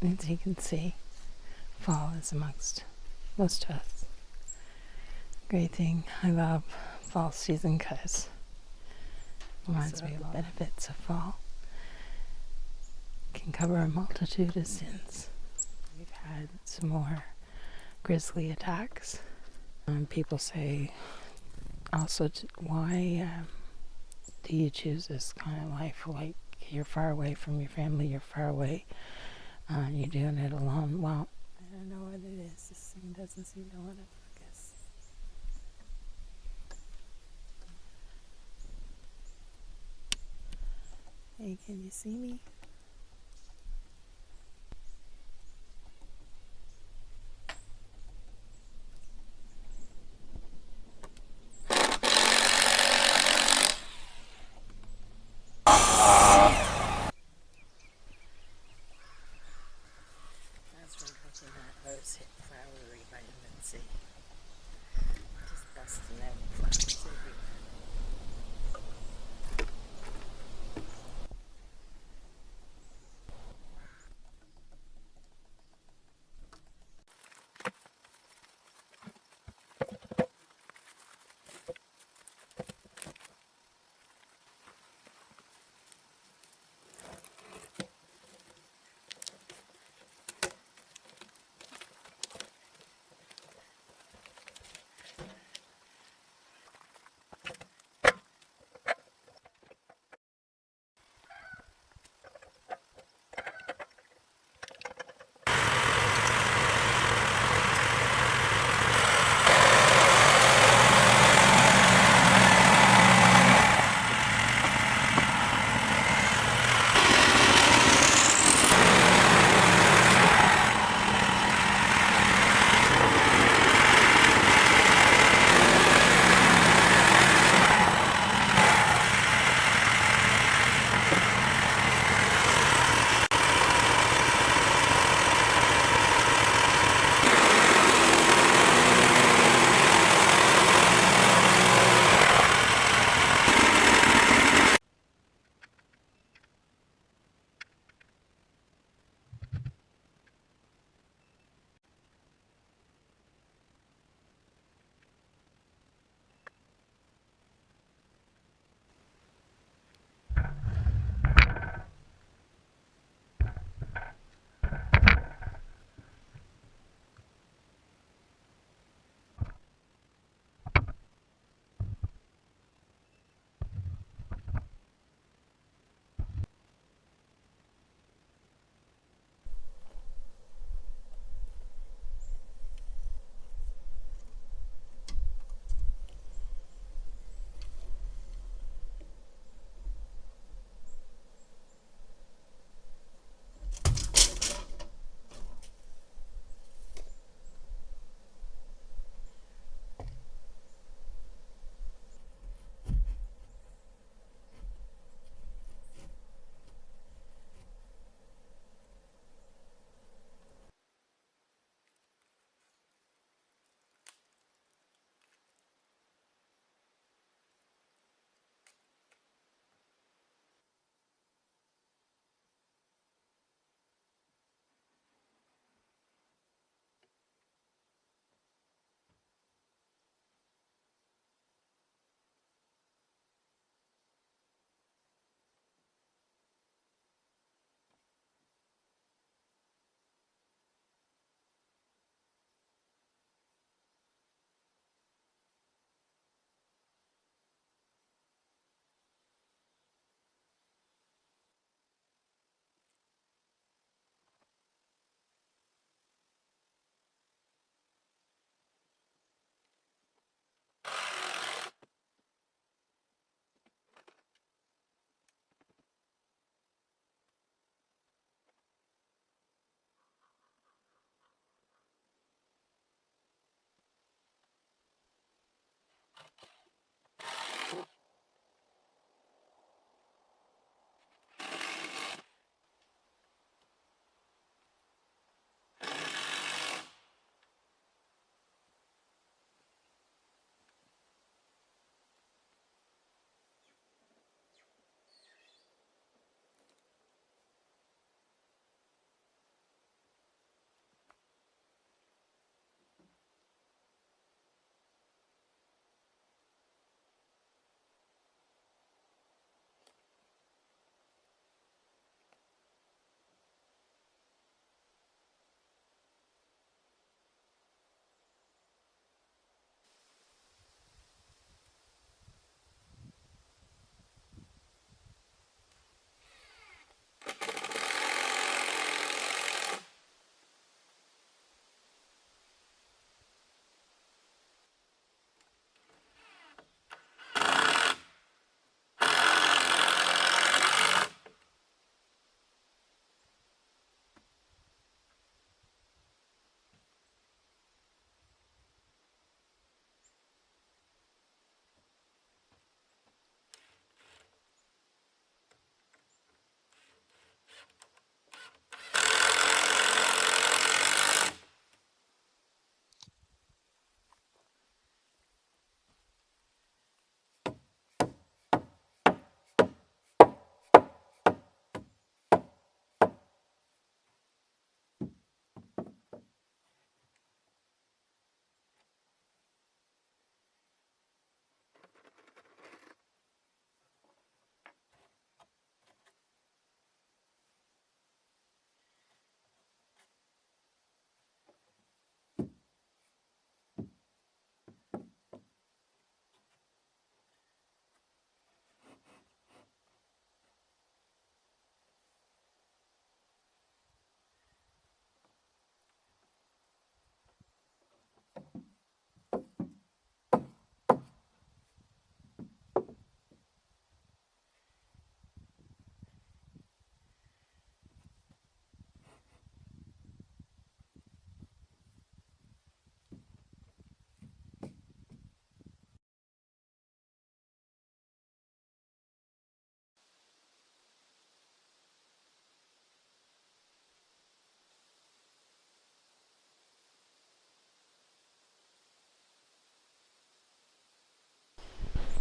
As you can see, fall is amongst most of us. Great thing. I love fall season because it reminds me of the benefits of fall. It can cover a multitude of sins. We've had some more grizzly attacks. People say also, why do you choose this kind of life? Like, you're far away from your family, you're far away, you're doing it alone. Well, I don't know what it is. This thing doesn't seem to want to focus. Hey, can you see me? That's from hoping that rose hit flowery vitamin C. Just busting out flowers everywhere.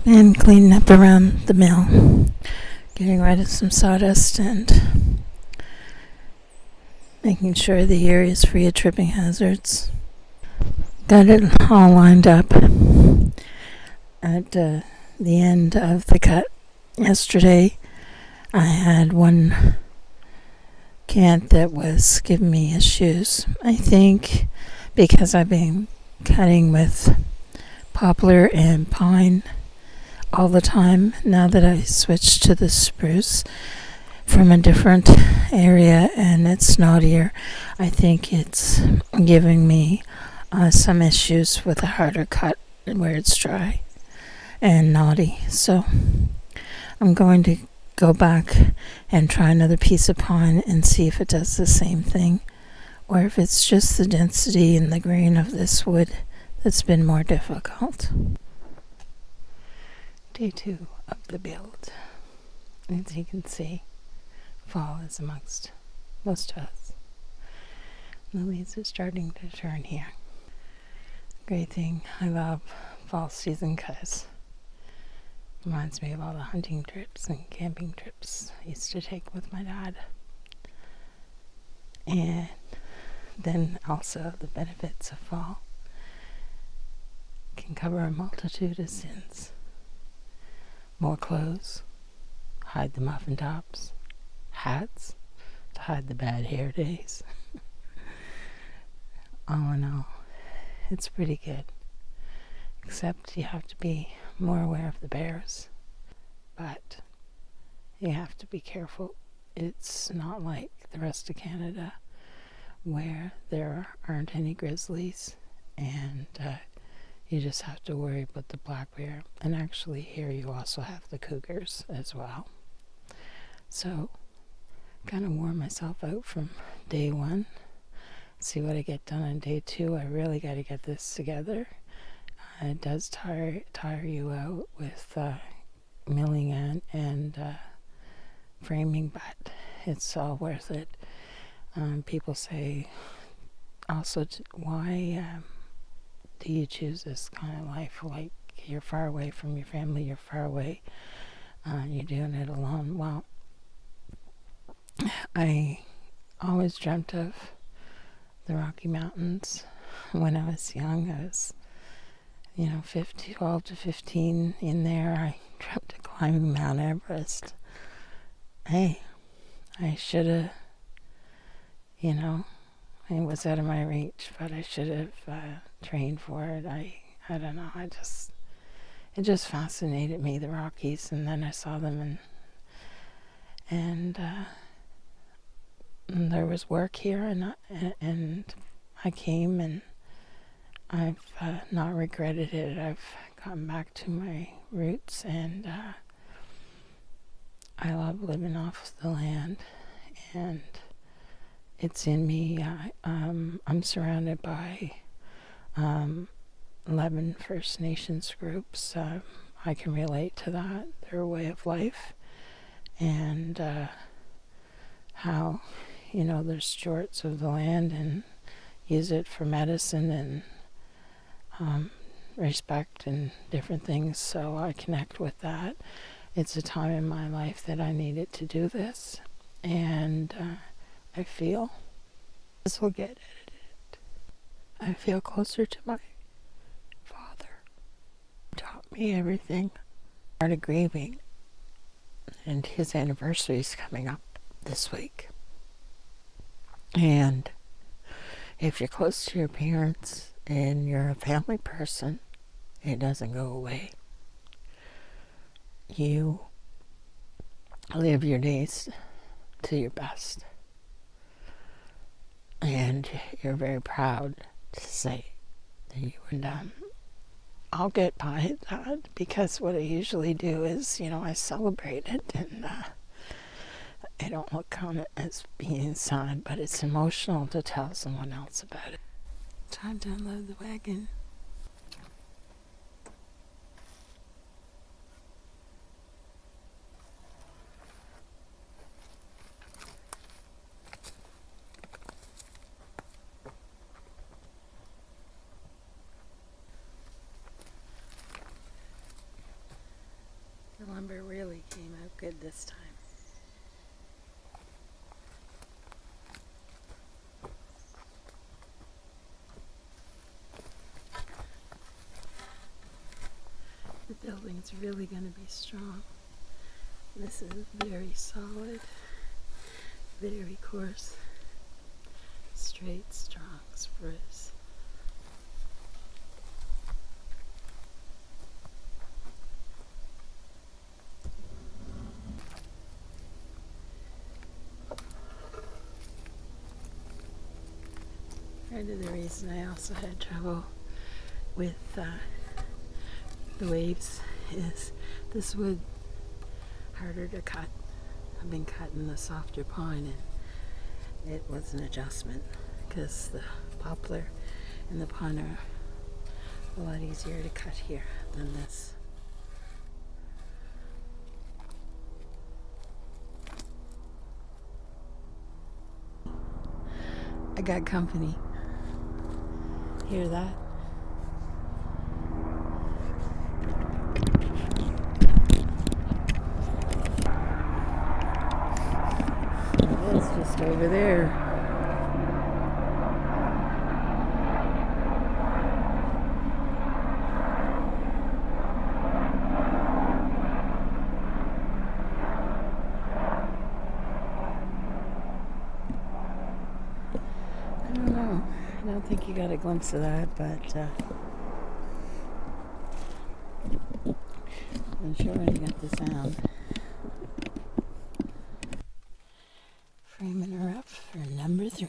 And cleaning up around the mill, getting rid of some sawdust and making sure the area is free of tripping hazards. Got it all lined up at the end of the cut yesterday. I had one cant that was giving me issues. I think because I've been cutting with poplar and pine all the time now that I switched to the spruce from a different area and it's knottier. I think it's giving me some issues with a harder cut where it's dry and knotty. So I'm going to go back and try another piece of pine and see if it does the same thing, or if it's just the density and the grain of this wood that's been more difficult. Day 2 of the build. As you can see, fall is amongst most of us. The leaves are starting to turn here. Great thing, I love fall season because it reminds me of all the hunting trips and camping trips I used to take with my dad. And then also the benefits of fall can cover a multitude of sins. More clothes, hide the muffin tops, hats to hide the bad hair days. All in all, it's pretty good. Except you have to be more aware of the bears. But you have to be careful. It's not like the rest of Canada where there aren't any grizzlies, and you just have to worry about the black bear. And actually here you also have the cougars as well. So kind of wore myself out from day 1. See what I get done on day 2. I really got to get this together. It does tire you out with milling and framing, but it's all worth it. People say also, why do you choose this kind of life? Like, you're far away from your family, you're far away, you're doing it alone. Well, I always dreamt of the Rocky Mountains. When I was young, I was 12 to 15 in there. I dreamt of climbing Mount Everest. Hey, I should have, it was out of my reach, but I should have trained for it. I don't know. It just fascinated me, the Rockies, and then I saw them, and there was work here, and I came, and I've not regretted it. I've gotten back to my roots, and I love living off the land, and it's in me. I'm surrounded by 11 First Nations groups. I can relate to that, their way of life, and how, they're stewards of the land and use it for medicine and respect and different things. So I connect with that. It's a time in my life that I needed to do this, and I feel this will get edited. I feel closer to my father. He taught me everything. I started grieving, and his anniversary is coming up this week. And if you're close to your parents and you're a family person, it doesn't go away. You live your days to your best. And you're very proud to say that you were done. I'll get by that, because what I usually do is, I celebrate it, and I don't look on it as being sad, but it's emotional to tell someone else about it. Time to unload the wagon. good this time. The building's really going to be strong. This is very solid, very coarse, straight, strong spruce. Part of the reason I also had trouble with the waves is this wood harder to cut. I've been cutting the softer pine and it was an adjustment because the poplar and the pine are a lot easier to cut here than this. I got company. Hear that? It's just over there. I don't know. I don't think you got a glimpse of that, but I'm sure I got the sound. Framing her up for number 3.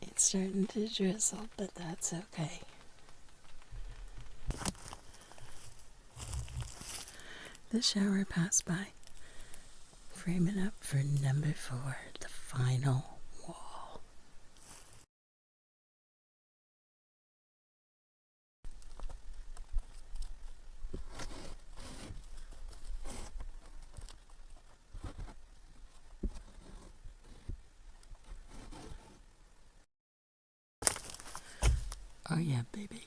It's starting to drizzle, but that's okay. The shower passed by. Framing up for number 4, the final wall. Oh yeah, baby.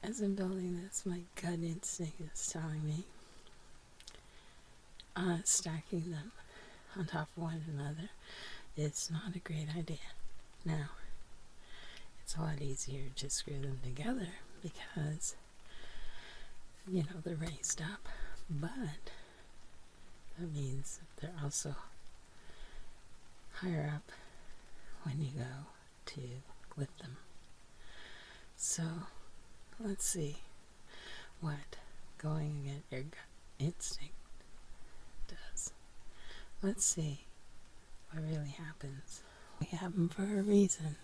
As I'm building this, my gut instinct is telling me stacking them on top of one another is not a great idea. Now, it's a lot easier to screw them together because, you know, they're raised up, but that means they're also higher up when you go to lift them. So, let's see what going against your gut instinct does. Let's see what really happens. We have them for a reason.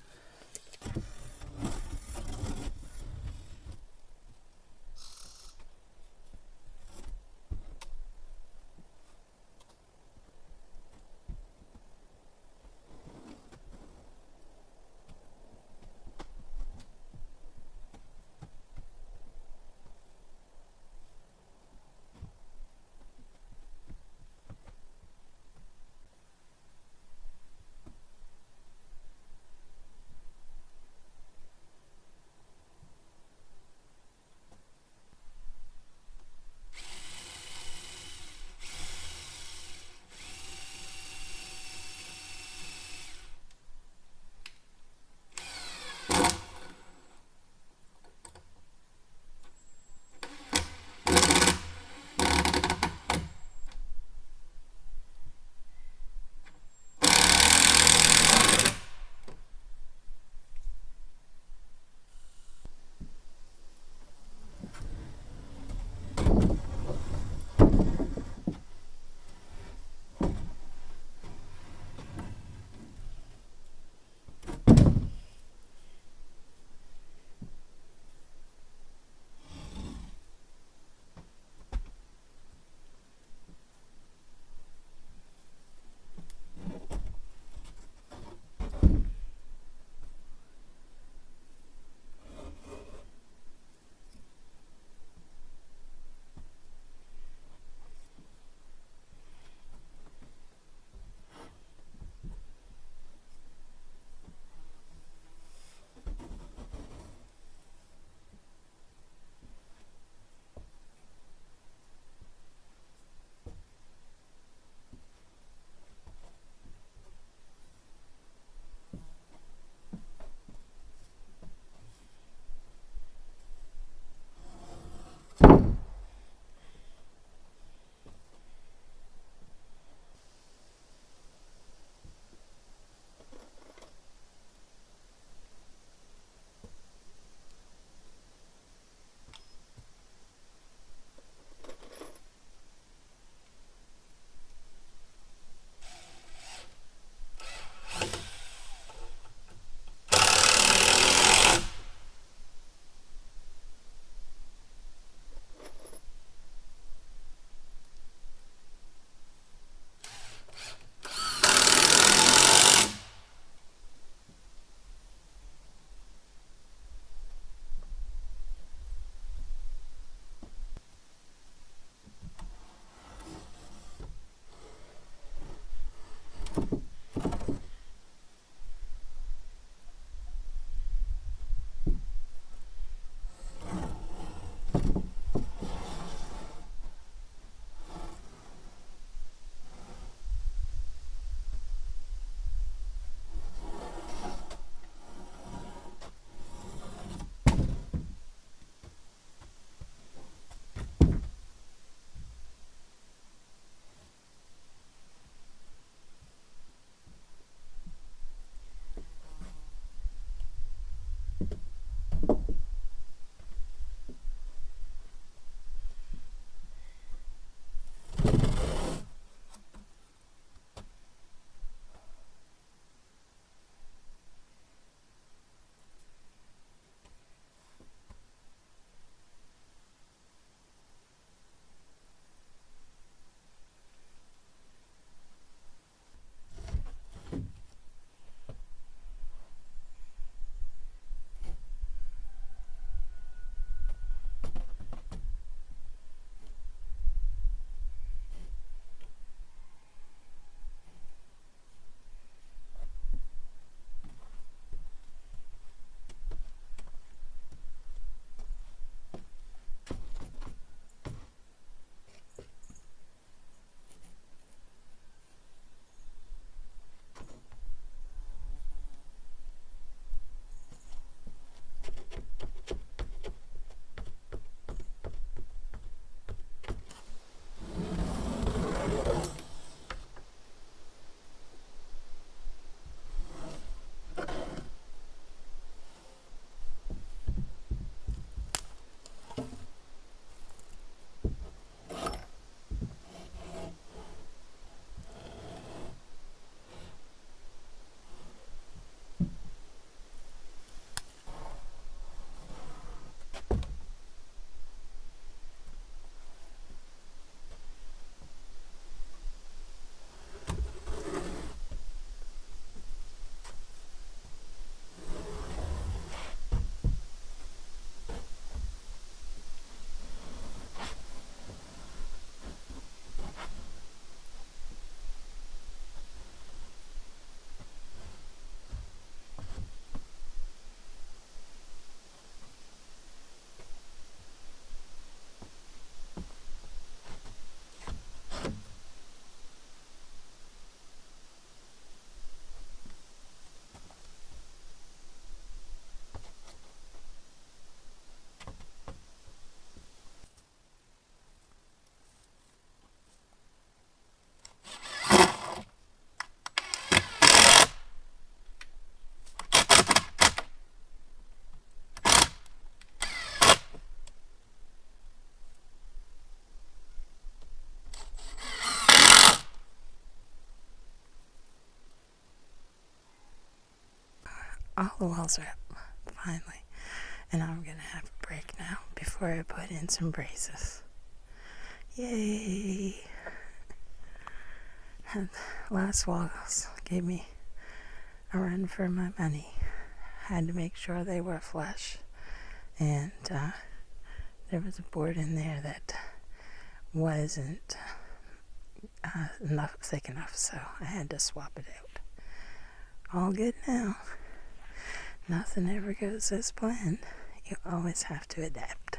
all the walls are up, finally. And I'm going to have a break now before I put in some braces. Yay! And last walls gave me a run for my money. Had to make sure they were flush. And there was a board in there that wasn't thick enough, so I had to swap it out. All good now. Nothing ever goes as planned. You always have to adapt.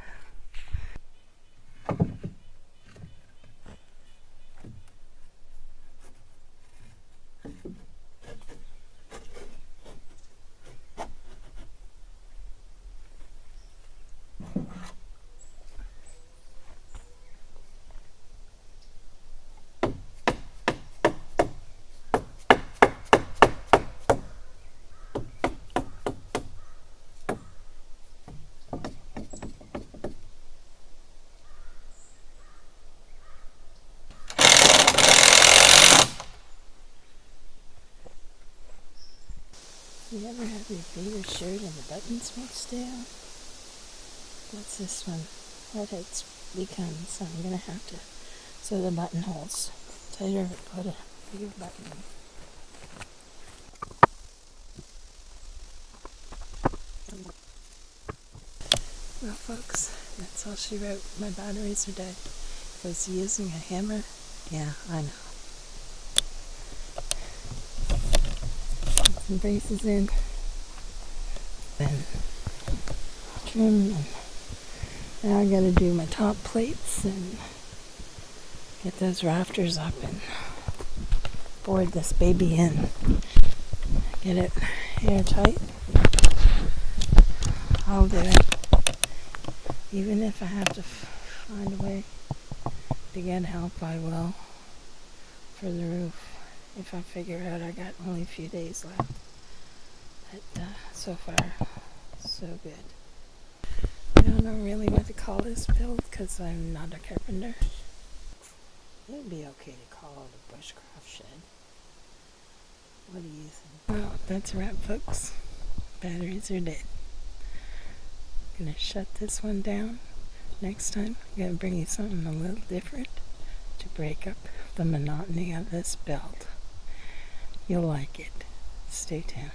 You ever have your favorite shirt and the buttons mixed down? What's this one? What it's become, so I'm gonna have to sew the buttonholes tighter, put a bigger button in. Well, folks, that's all she wrote. My batteries are dead. Was he using a hammer? Yeah, I know. Put some braces in. Then trim. And now I gotta do my top plates and get those rafters up and board this baby in. Get it airtight. I'll do it. Even if I have to find a way to get help, I will, for the roof. If I figure out I got only a few days left. But so far, so good. I don't know really what to call this build because I'm not a carpenter. It would be okay to call it a bushcraft shed. What do you think? Well, that's a wrap, folks. Batteries are dead. Gonna shut this one down. Next time, I'm gonna bring you something a little different to break up the monotony of this build. You'll like it. Stay tuned.